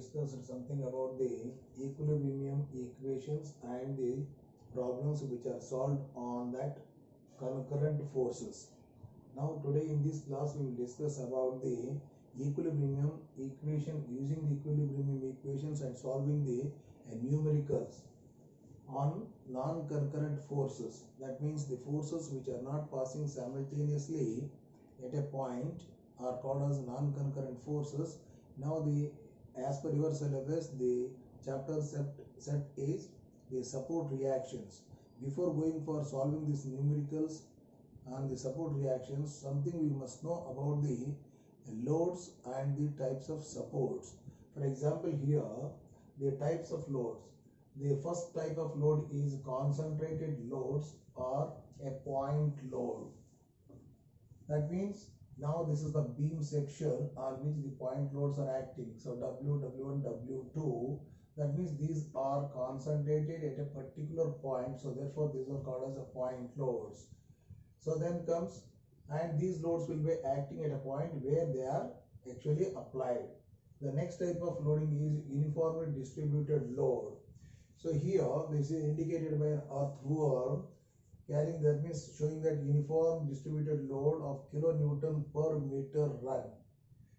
discussed something about the equilibrium equations and the problems which are solved on that concurrent forces. Now today in this class we will discuss about the equilibrium equation, using the equilibrium equations and solving the numericals on non-concurrent forces. That means the forces which are not passing simultaneously at a point are called as non-concurrent forces. Now as per your syllabus, the chapter set is the support reactions. Before going for solving these numericals and the support reactions, something we must know about the loads and the types of supports. For example, here the types of loads. The first type of load is concentrated loads or a point load. That means now this is the beam section on which the point loads are acting. So W, W1, W2. That means these are concentrated at a particular point. So therefore these are called as a point loads. So then comes, and these loads will be acting at a point where they are actually applied. The next type of loading is uniformly distributed load. So here this is indicated by an earthworm carrying, that means showing that uniform distributed load of kilonewton per meter run.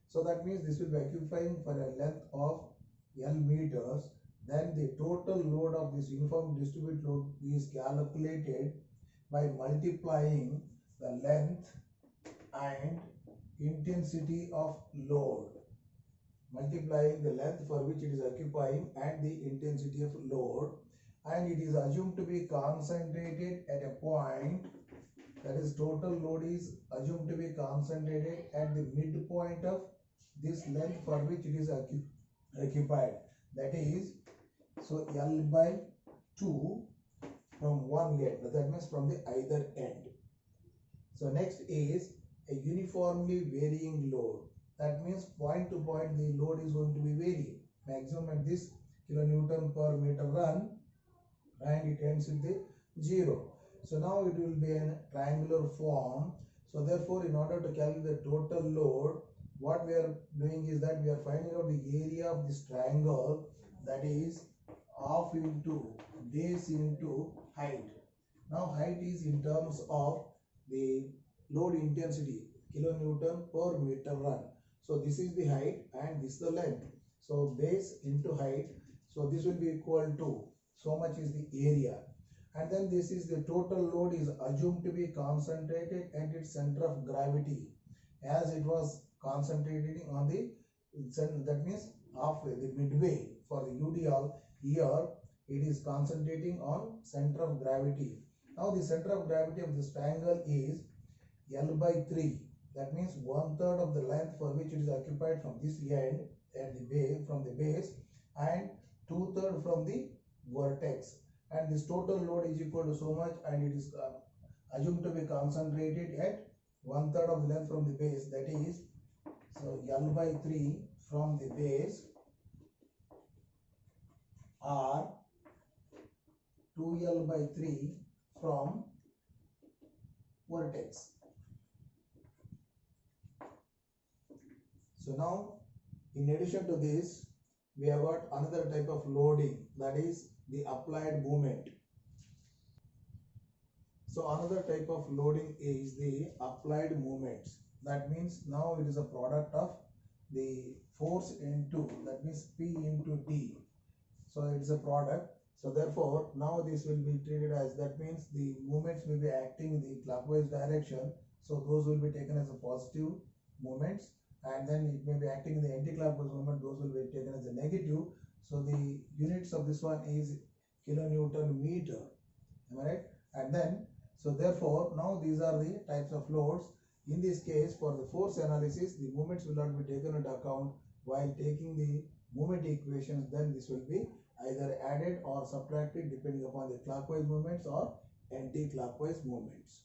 So that means this will be occupying for a length of L meters. Then the total load of this uniform distributed load is calculated by multiplying the length and intensity of load. Multiplying the length for which it is occupying and the intensity of load, and it is assumed to be concentrated at a point, that is total load is assumed to be concentrated at the midpoint of this length for which it is occupied, that is, so L by 2 from one end, that means from the either end. So next is a uniformly varying load. That means point to point the load is going to be varying. Maximum at this kilonewton per meter run, and it ends with the 0. So now it will be in triangular form. So therefore, in order to calculate the total load, what we are doing is that we are finding out the area of this triangle, that is half into base into height. Now height is in terms of the load intensity, kilonewton per meter run. So this is the height and this is the length. So base into height. So this will be equal to so much is the area. And then this is the total load is assumed to be concentrated at its center of gravity, as it was concentrated on the, that means halfway, the midway for the UDL. Here it is concentrating on center of gravity. Now the center of gravity of this triangle is L by 3. That means 1/3 of the length for which it is occupied from this end at the base, from the base, and 2/3 from the vertex. And this total load is equal to so much, and it is assumed to be concentrated at 1/3 of the length from the base. That is, so L by 3 from the base, or 2L by 3 from vertex. So now, in addition to this, we have got another type of loading, that is the applied moment. So another type of loading is the applied moments. That means now it is a product of the force into, that means P into D. So it is a product. So therefore now this will be treated as, that means the moments will be acting in the clockwise direction. So those will be taken as a positive moments. And then it may be acting in the anti-clockwise movement, those will be taken as a negative. So the units of this one is kilonewton meter. Am I right? And then, so therefore, now these are the types of loads. In this case, for the force analysis, the moments will not be taken into account while taking the moment equations. Then this will be either added or subtracted depending upon the clockwise movements or anti-clockwise movements.